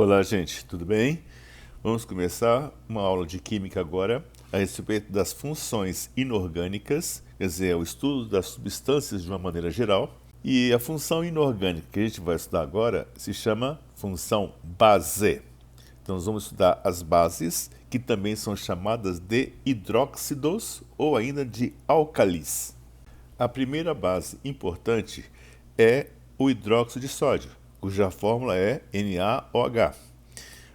Olá, gente, tudo bem? Vamos começar uma aula de química agora a respeito das funções inorgânicas, quer dizer, é o estudo das substâncias de uma maneira geral. E a função inorgânica que a gente vai estudar agora se chama função base. Então, nós vamos estudar as bases, que também são chamadas de hidróxidos ou ainda de álcalis. A primeira base importante é o hidróxido de sódio, cuja fórmula é NaOH.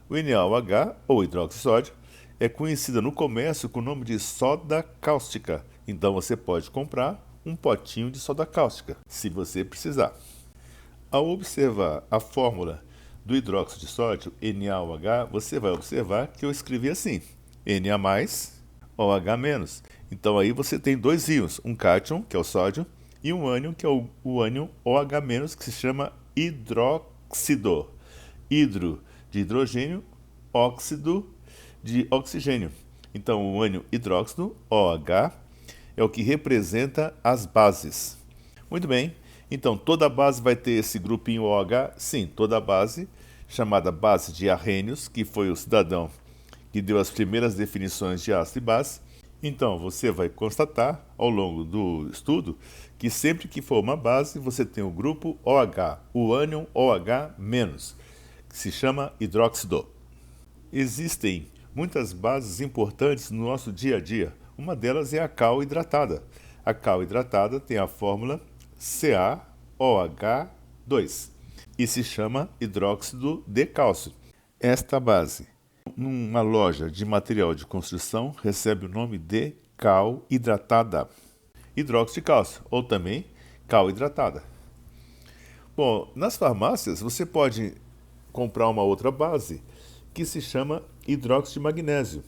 O NaOH, ou hidróxido de sódio, é conhecida no comércio com o nome de soda cáustica. Então você pode comprar um potinho de soda cáustica, se você precisar. Ao observar a fórmula do hidróxido de sódio, NaOH, você vai observar que eu escrevi assim, Na+, OH-. Então aí você tem dois íons, um cátion, que é o sódio, e um ânion, que é o ânion OH-, que se chama hidróxido. Hidro de hidrogênio, óxido de oxigênio. Então o ânion hidróxido, OH, é o que representa as bases. Muito bem, então toda base vai ter esse grupinho OH? Sim, toda base, chamada base de Arrhenius, que foi o cidadão que deu as primeiras definições de ácido e base. Então, você vai constatar, ao longo do estudo, que sempre que for uma base, você tem o grupo OH, o ânion OH-, que se chama hidróxido. Existem muitas bases importantes no nosso dia a dia. Uma delas é a cal hidratada. A cal hidratada tem a fórmula CaOH2 e se chama hidróxido de cálcio. Esta base, numa loja de material de construção, recebe o nome de cal hidratada. Hidróxido de cálcio, ou também cal hidratada. Bom, nas farmácias você pode comprar uma outra base que se chama hidróxido de magnésio.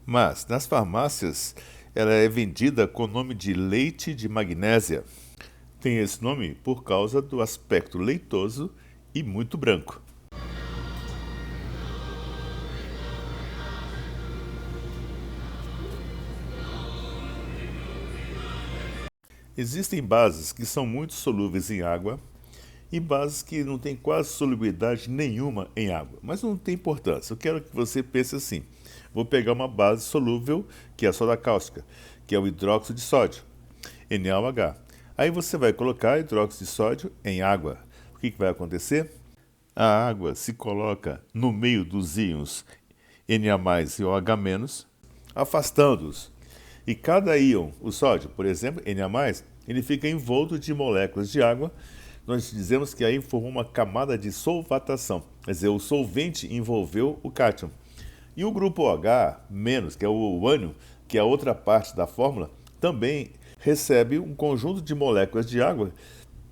Mas nas farmácias ela é vendida com o nome de leite de magnésia. Tem esse nome por causa do aspecto leitoso e muito branco. Existem bases que são muito solúveis em água e bases que não têm quase solubilidade nenhuma em água. Mas não tem importância. Eu quero que você pense assim. Vou pegar uma base solúvel, que é a soda cáustica, que é o hidróxido de sódio, NaOH. Aí você vai colocar hidróxido de sódio em água. O que vai acontecer? A água se coloca no meio dos íons Na+ e OH-, afastando-os. E cada íon, o sódio, por exemplo, Na+, ele fica envolto de moléculas de água. Nós dizemos que aí formou uma camada de solvatação, quer dizer, o solvente envolveu o cátion. E o grupo OH-, que é o ânion, que é a outra parte da fórmula, também recebe um conjunto de moléculas de água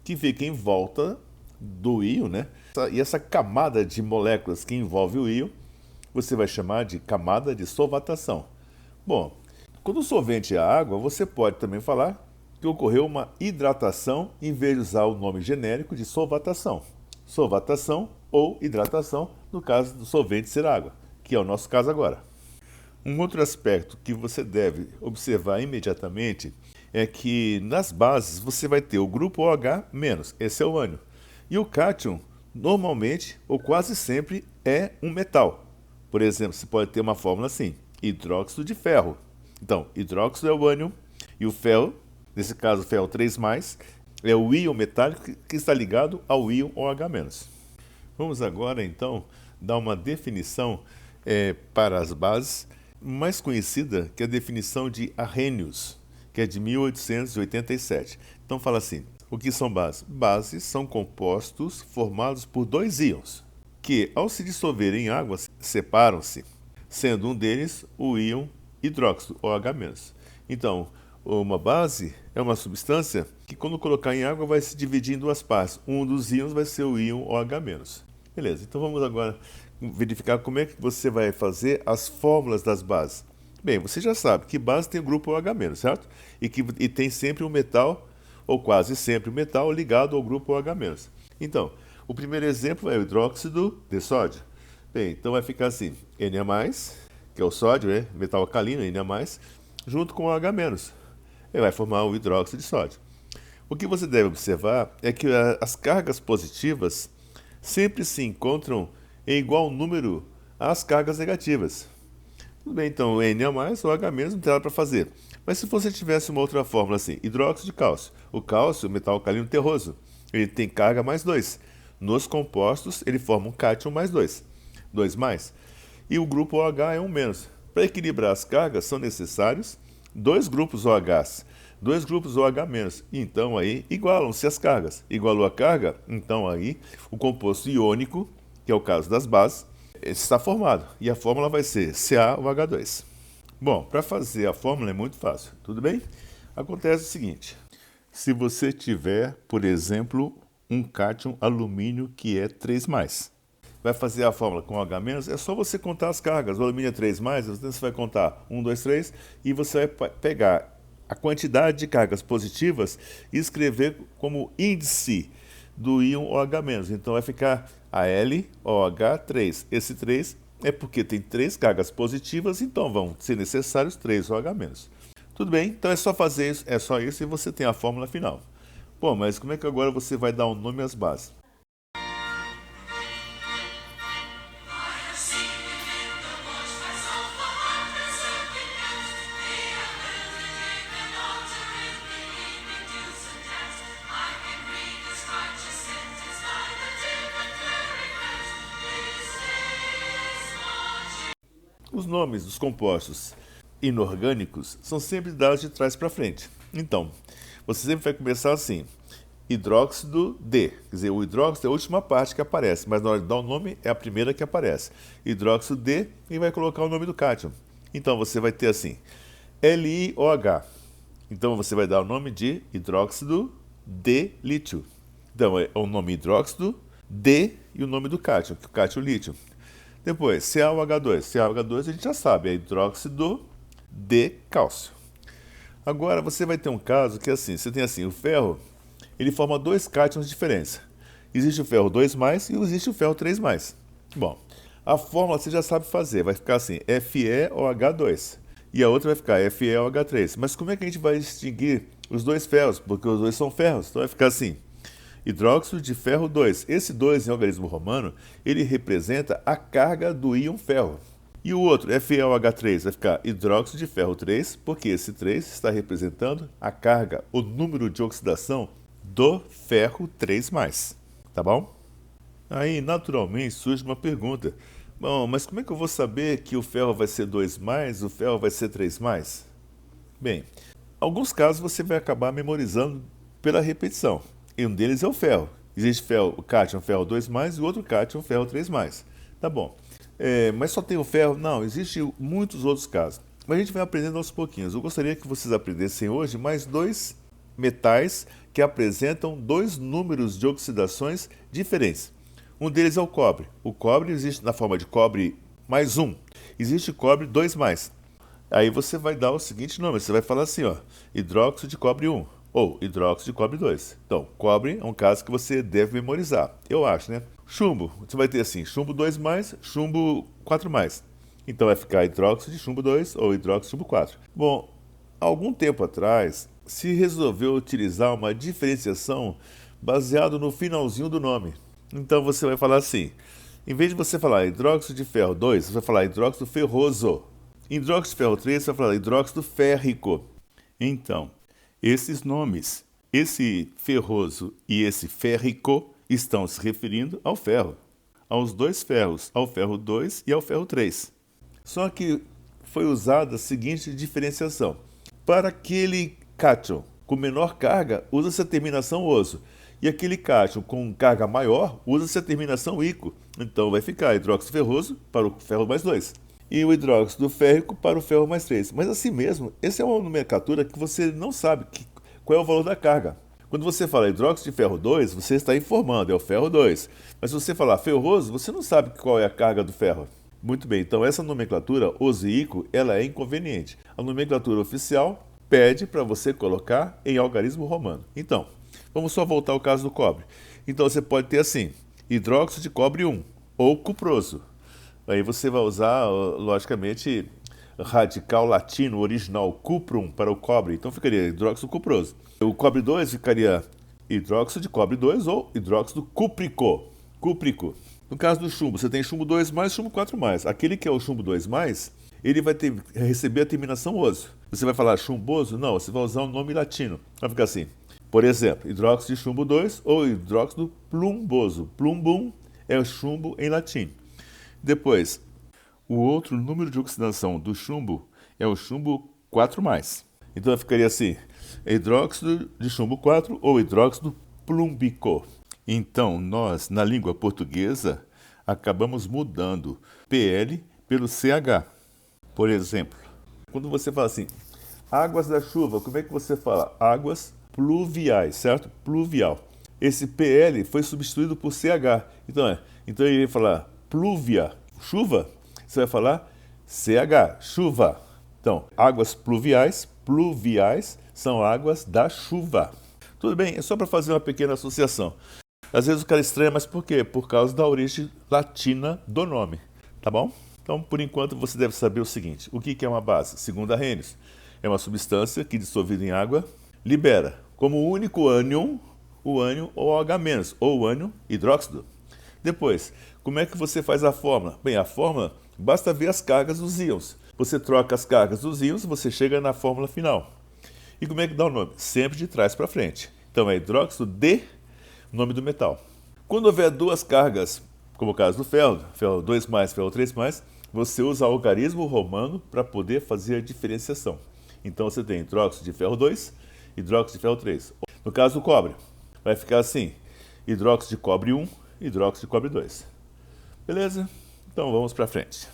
que fica em volta do íon, né? E essa camada de moléculas que envolve o íon, você vai chamar de camada de solvatação. Bom, quando o solvente é a água, você pode também falar que ocorreu uma hidratação em vez de usar o nome genérico de solvatação. Solvatação ou hidratação, no caso do solvente ser água, que é o nosso caso agora. Um outro aspecto que você deve observar imediatamente é que nas bases você vai ter o grupo OH-, esse é o ânion. E o cátion, normalmente, ou quase sempre, é um metal. Por exemplo, você pode ter uma fórmula assim, hidróxido de ferro. Então, hidróxido é o ânion e o ferro, nesse caso ferro 3+, é o íon metálico que está ligado ao íon OH-. Vamos agora, então, dar uma definição para as bases, mais conhecida que a definição de Arrhenius, que é de 1887. Então fala assim, o que são bases? Bases são compostos formados por dois íons, que ao se dissolver em água separam-se, sendo um deles o íon hidróxido, OH-. Então, uma base é uma substância que quando colocar em água vai se dividir em duas partes. Um dos íons vai ser o íon OH-. Beleza, então vamos agora verificar como é que você vai fazer as fórmulas das bases. Bem, você já sabe que base tem o grupo OH-, certo? E tem sempre um metal, ou quase sempre um metal, ligado ao grupo OH-. Então, o primeiro exemplo é o hidróxido de sódio. Bem, então vai ficar assim, Na+, que é o sódio, metal alcalino, Na+, junto com o OH-. Ele vai formar o hidróxido de sódio. O que você deve observar é que as cargas positivas sempre se encontram é igual ao número às cargas negativas. Tudo bem, então N a mais ou H menos não tem nada para fazer. Mas se você tivesse uma outra fórmula assim, hidróxido de cálcio. O cálcio, metal alcalino terroso, ele tem carga mais 2. Nos compostos, ele forma um cátion mais 2. 2 mais. E o grupo OH é 1 menos. Para equilibrar as cargas, são necessários dois grupos OHs. Dois grupos OH menos. Então aí igualam-se as cargas. Igualou a carga, então aí o composto iônico, que é o caso das bases, está formado. E a fórmula vai ser CaOH2. Bom, para fazer a fórmula é muito fácil, tudo bem? Acontece o seguinte, se você tiver, por exemplo, um cátion alumínio que é 3+, vai fazer a fórmula com H-, é só você contar as cargas. O alumínio é 3+, você vai contar 1, 2, 3, e você vai pegar a quantidade de cargas positivas e escrever como índice do íon OH-. Então vai ficar AlOH3. Esse 3 é porque tem 3 cargas positivas, então vão ser necessários 3 OH-. Tudo bem? Então é só fazer isso, é só isso e você tem a fórmula final. Bom, mas como é que agora você vai dar um nome às bases? Os nomes dos compostos inorgânicos são sempre dados de trás para frente. Então, você sempre vai começar assim, hidróxido D. Quer dizer, o hidróxido é a última parte que aparece, mas na hora de dar o nome é a primeira que aparece. Hidróxido D e vai colocar o nome do cátion. Então, você vai ter assim, LiOH. Então, você vai dar o nome de hidróxido D lítio. Então, é o nome hidróxido D e o nome do cátion, que é o cátion lítio. Depois, CaOH2. CaOH2 a gente já sabe, é hidróxido de cálcio. Agora, você vai ter um caso que é assim, você tem assim, o ferro, ele forma dois cátions diferentes. Existe o ferro 2+, e existe o ferro 3+. Bom, a fórmula você já sabe fazer, vai ficar assim, FeOH2. E a outra vai ficar FeOH3. Mas como é que a gente vai distinguir os dois ferros? Porque os dois são ferros, então vai ficar assim, hidróxido de ferro 2. Esse 2 em algarismo romano, ele representa a carga do íon ferro. E o outro, FeOH3, vai ficar hidróxido de ferro 3, porque esse 3 está representando a carga, o número de oxidação do ferro 3+. Tá bom? Aí, naturalmente, surge uma pergunta. Bom, mas como é que eu vou saber que o ferro vai ser 2+, o ferro vai ser 3+? Bem, alguns casos você vai acabar memorizando pela repetição. E um deles é o ferro. Existe ferro, o cátion ferro 2+, e o outro cátion ferro 3+. Tá bom. Mas só tem o ferro? Não, existem muitos outros casos. Mas a gente vai aprendendo aos pouquinhos. Eu gostaria que vocês aprendessem hoje mais dois metais que apresentam dois números de oxidações diferentes. Um deles é o cobre. O cobre existe na forma de cobre mais 1. Existe cobre 2+. Aí você vai dar o seguinte nome. Você vai falar assim, ó, hidróxido de cobre 1. Ou hidróxido de cobre 2. Então, cobre é um caso que você deve memorizar. Eu acho, né? Chumbo, você vai ter assim, chumbo 2+, chumbo 4+. Então vai ficar hidróxido de chumbo 2 ou hidróxido de chumbo 4. Bom, algum tempo atrás, se resolveu utilizar uma diferenciação baseada no finalzinho do nome. Então você vai falar assim, em vez de você falar hidróxido de ferro 2, você vai falar hidróxido ferroso. Hidróxido de ferro 3, você vai falar hidróxido férrico. Então, esses nomes, esse ferroso e esse férrico, estão se referindo ao ferro, aos dois ferros, ao ferro 2 e ao ferro 3. Só que foi usada a seguinte diferenciação. Para aquele cátion com menor carga, usa-se a terminação oso. E aquele cátion com carga maior, usa-se a terminação ico. Então vai ficar hidróxido ferroso para o ferro mais 2. E o hidróxido férrico para o ferro mais 3. Mas assim mesmo, essa é uma nomenclatura que você não sabe qual é o valor da carga. Quando você fala hidróxido de ferro 2, você está informando, é o ferro 2. Mas se você falar ferroso, você não sabe qual é a carga do ferro. Muito bem, então essa nomenclatura, oso e ico, ela é inconveniente. A nomenclatura oficial pede para você colocar em algarismo romano. Então, vamos só voltar ao caso do cobre. Então você pode ter assim, hidróxido de cobre 1, ou cuproso. Aí você vai usar, logicamente, radical latino original cuprum para o cobre, então ficaria hidróxido cuproso. O cobre 2 ficaria hidróxido de cobre 2 ou hidróxido cúprico. Cúprico. No caso do chumbo, você tem chumbo 2 mais, chumbo 4 mais. Aquele que é o chumbo 2 mais, ele vai receber a terminação oso. Você vai falar chumboso? Não, você vai usar um nome latino. Vai ficar assim. Por exemplo, hidróxido de chumbo 2 ou hidróxido plumboso. Plumbum é o chumbo em latim. Depois, o outro número de oxidação do chumbo é o chumbo 4 mais. Então ficaria assim, hidróxido de chumbo 4 ou hidróxido plumbico. Então, nós, na língua portuguesa, acabamos mudando PL pelo CH. Por exemplo, quando você fala assim, águas da chuva, como é que você fala? Águas pluviais, certo? Pluvial. Esse PL foi substituído por CH. Então ele ia falar pluvia, chuva, você vai falar CH, chuva. Então, águas pluviais são águas da chuva. Tudo bem, é só para fazer uma pequena associação. Às vezes o cara estranha, mas por quê? Por causa da origem latina do nome, tá bom? Então, por enquanto, você deve saber o seguinte. O que é uma base? Segundo Arrhenius, é uma substância que, dissolvida em água, libera como único ânion o ânion ou H-, ou o ânion hidróxido. Depois, como é que você faz a fórmula? Bem, a fórmula, basta ver as cargas dos íons. Você troca as cargas dos íons, você chega na fórmula final. E como é que dá o nome? Sempre de trás para frente. Então, é hidróxido de nome do metal. Quando houver duas cargas, como o caso do ferro, ferro 2 mais, ferro 3 mais, você usa algarismo romano para poder fazer a diferenciação. Então você tem hidróxido de ferro 2, hidróxido de ferro 3. No caso do cobre, vai ficar assim, hidróxido de cobre 1, hidróxido de cobre 2. Beleza? Então vamos para frente.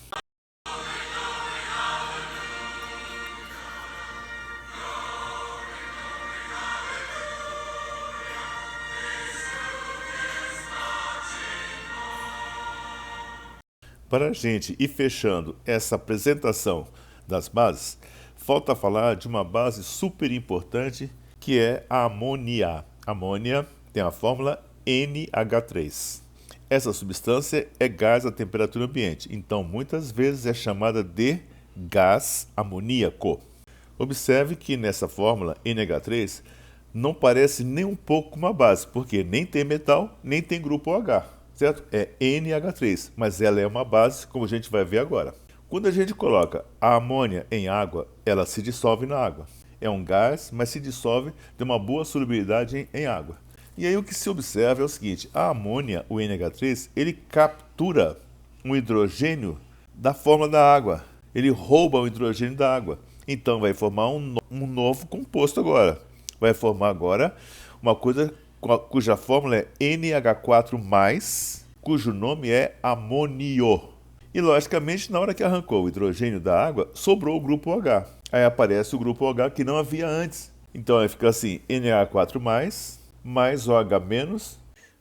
Para a gente ir fechando essa apresentação das bases, falta falar de uma base super importante que é a amônia. A amônia tem a fórmula NH3. Essa substância é gás a temperatura ambiente, então muitas vezes é chamada de gás amoníaco. Observe que nessa fórmula NH3 não parece nem um pouco uma base, porque nem tem metal, nem tem grupo OH. Certo? É NH3, mas ela é uma base, como a gente vai ver agora. Quando a gente coloca a amônia em água, ela se dissolve na água. É um gás, mas se dissolve, tem uma boa solubilidade em água. E aí o que se observa é o seguinte, a amônia, o NH3, ele captura um hidrogênio da fórmula da água. Ele rouba o hidrogênio da água. Então vai formar um novo composto agora. Vai formar agora uma coisa cuja fórmula é NH4+, cujo nome é amônio. E, logicamente, na hora que arrancou o hidrogênio da água, sobrou o grupo H. Aí aparece o grupo OH que não havia antes. Então, aí fica assim, NH4+, mais OH-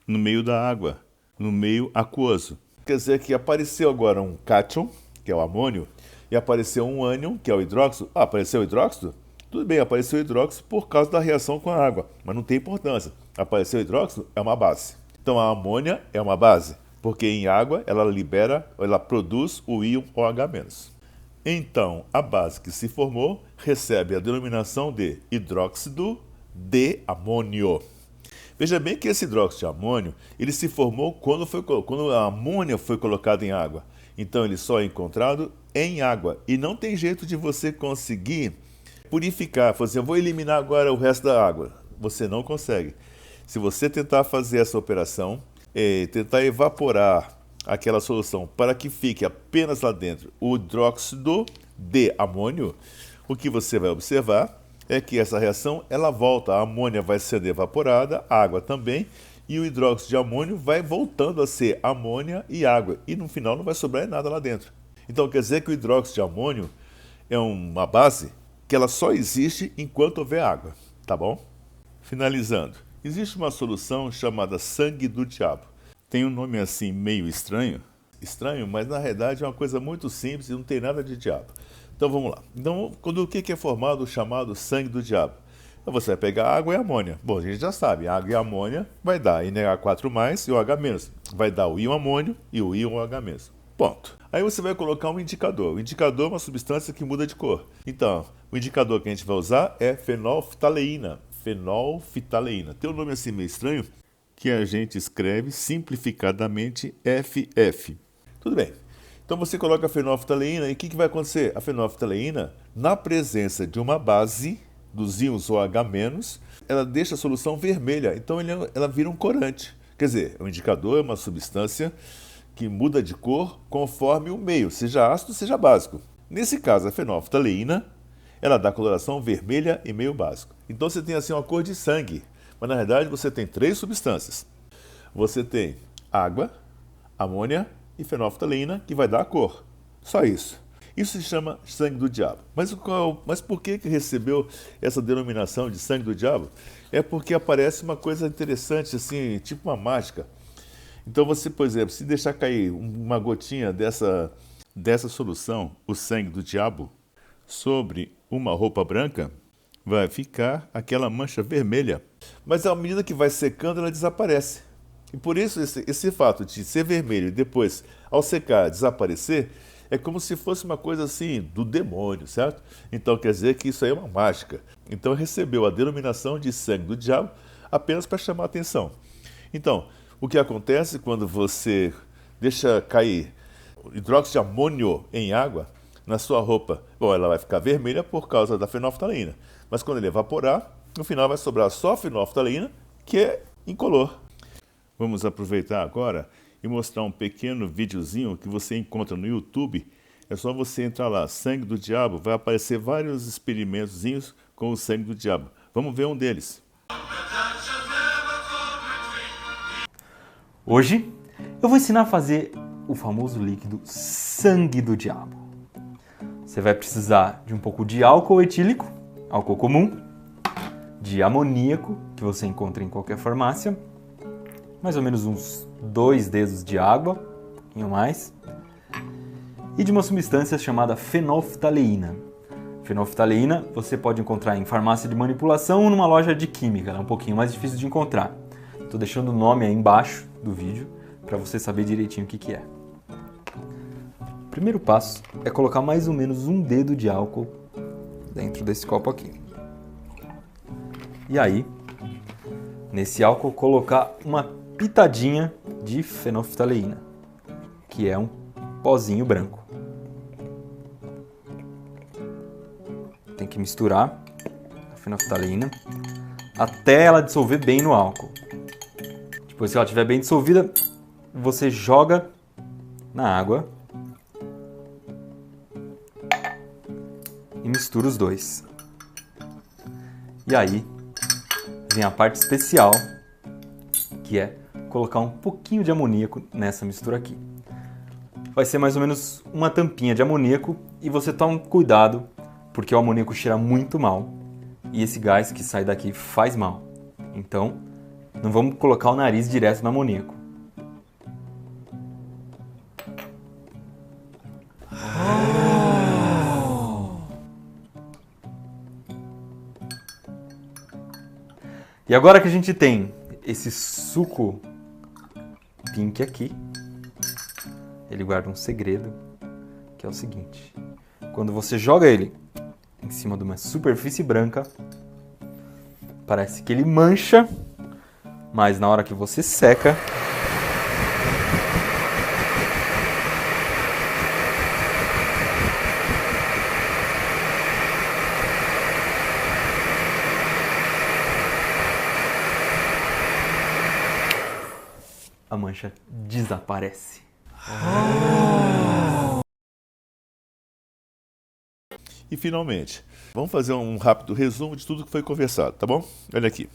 no meio da água, no meio aquoso. Quer dizer que apareceu agora um cátion, que é o amônio, e apareceu um ânion, que é o hidróxido. Ah, apareceu o hidróxido? Tudo bem, apareceu o hidróxido por causa da reação com a água, mas não tem importância. Apareceu o hidróxido, é uma base. Então a amônia é uma base, porque em água ela produz o íon OH-. Então a base que se formou recebe a denominação de hidróxido de amônio. Veja bem que esse hidróxido de amônio ele se formou quando a amônia foi colocada em água. Então ele só é encontrado em água e não tem jeito de você conseguir purificar, fazer, eu vou eliminar agora o resto da água. Você não consegue. Se você tentar fazer essa operação, tentar evaporar aquela solução para que fique apenas lá dentro o hidróxido de amônio, o que você vai observar é que essa reação ela volta, a amônia vai sendo evaporada, a água também, e o hidróxido de amônio vai voltando a ser amônia e água, e no final não vai sobrar nada lá dentro. Então quer dizer que o hidróxido de amônio é uma base que ela só existe enquanto houver água, tá bom? Finalizando, existe uma solução chamada sangue do diabo. Tem um nome assim meio estranho, mas na realidade é uma coisa muito simples e não tem nada de diabo. Então vamos lá. Então, o que é formado o chamado sangue do diabo? Então você vai pegar água e amônia. Bom, a gente já sabe, água e amônia vai dar NH4+ e OH-. Vai dar o íon amônio e o íon OH-. Ponto. Aí você vai colocar um indicador. O indicador é uma substância que muda de cor. Então, o indicador que a gente vai usar é fenolftaleína. Fenolftaleína. Tem um nome assim meio estranho, que a gente escreve simplificadamente FF. Tudo bem. Então você coloca a fenolftaleína e o que vai acontecer? A fenolftaleína, na presença de uma base, dos íons OH-, ela deixa a solução vermelha, então ela vira um corante. Quer dizer, o indicador é uma substância que muda de cor conforme o meio, seja ácido, seja básico. Nesse caso, a fenolftaleína, ela dá coloração vermelha e meio básico. Então você tem assim uma cor de sangue, mas na verdade você tem 3 substâncias. Você tem água, amônia e fenolftaleína, que vai dar a cor. Só isso. Isso se chama sangue do diabo. Mas por que recebeu essa denominação de sangue do diabo? É porque aparece uma coisa interessante, assim, tipo uma mágica. Então você, por exemplo, se deixar cair uma gotinha dessa solução, o sangue do diabo, sobre uma roupa branca, vai ficar aquela mancha vermelha. Mas à medida que vai secando, ela desaparece. E por isso esse fato de ser vermelho e depois, ao secar, desaparecer, é como se fosse uma coisa assim, do demônio, certo? Então quer dizer que isso aí é uma mágica. Então recebeu a denominação de sangue do diabo apenas para chamar a atenção. Então, o que acontece quando você deixa cair hidróxido de amônio em água na sua roupa? Bom, ela vai ficar vermelha por causa da fenolftaleína. Mas quando ele evaporar, no final vai sobrar só a fenolftaleína, que é incolor. Vamos aproveitar agora e mostrar um pequeno videozinho que você encontra no YouTube. É só você entrar lá, sangue do diabo, vai aparecer vários experimentozinhos com o sangue do diabo. Vamos ver um deles. Hoje eu vou ensinar a fazer o famoso líquido sangue do diabo. Você vai precisar de um pouco de álcool etílico, álcool comum, de amoníaco, que você encontra em qualquer farmácia, mais ou menos uns 2 dedos de água, um pouquinho mais, e de uma substância chamada fenolftaleína. Fenolftaleína você pode encontrar em farmácia de manipulação ou numa loja de química, ela é um pouquinho mais difícil de encontrar. Estou deixando o nome aí embaixo do vídeo para você saber direitinho o que é. O primeiro passo é colocar mais ou menos 1 dedo de álcool dentro desse copo aqui. E aí, nesse álcool, colocar uma pitadinha de fenolftaleína, que é um pozinho branco. Tem que misturar a fenolftaleína até ela dissolver bem no álcool. Depois que ela estiver bem dissolvida, você joga na água e mistura os dois. E aí vem a parte especial, que é colocar um pouquinho de amoníaco nessa mistura aqui. Vai ser mais ou menos uma tampinha de amoníaco e você toma cuidado, porque o amoníaco cheira muito mal e esse gás que sai daqui faz mal. Então, não vamos colocar o nariz direto no amoníaco. E agora que a gente tem esse suco pink aqui, ele guarda um segredo, que é o seguinte: quando você joga ele em cima de uma superfície branca, parece que ele mancha, mas na hora que você seca, a mancha desaparece. E finalmente, vamos fazer um rápido resumo de tudo que foi conversado, tá bom? Olha aqui.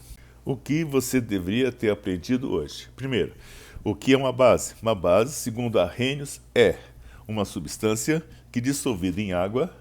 O que você deveria ter aprendido hoje? Primeiro, o que é uma base? Uma base, segundo Arrhenius, é uma substância que, dissolvida em água,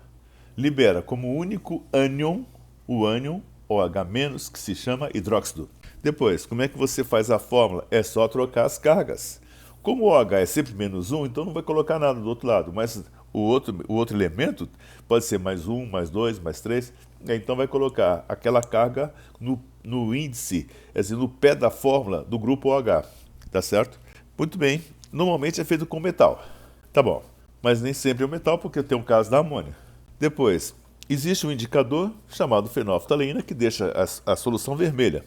libera como único ânion, o ânion OH-, que se chama hidróxido. Depois, como é que você faz a fórmula? É só trocar as cargas. Como o OH é sempre -1, então não vai colocar nada do outro lado, mas o outro elemento pode ser +1, +2, +3, então vai colocar aquela carga no índice, quer dizer, no pé da fórmula do grupo OH, tá certo? Muito bem, normalmente é feito com metal, tá bom, mas nem sempre é o metal, porque tem um caso da amônia. Depois, existe um indicador chamado fenolftaleína que deixa a solução vermelha,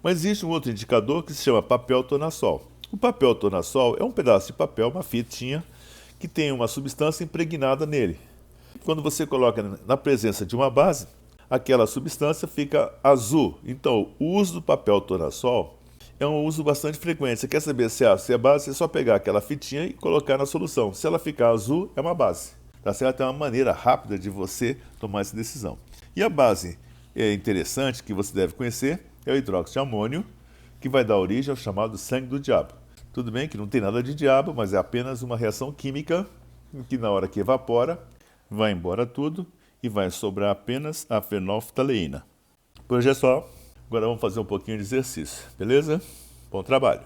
Mas existe um outro indicador que se chama papel tornassol. O papel tornassol é um pedaço de papel, uma fitinha, que tem uma substância impregnada nele. Quando você coloca na presença de uma base, aquela substância fica azul. Então, o uso do papel tornassol é um uso bastante frequente. Você quer saber se é base, é só pegar aquela fitinha e colocar na solução. Se ela ficar azul, é uma base. Tá certo? É uma maneira rápida de você tomar essa decisão. E a base interessante que você deve conhecer é o hidróxido de amônio, que vai dar origem ao chamado sangue do diabo. Tudo bem que não tem nada de diabo, mas é apenas uma reação química que na hora que evapora, vai embora tudo e vai sobrar apenas a fenolftaleína. Por hoje é só. Agora vamos fazer um pouquinho de exercício, beleza? Bom trabalho!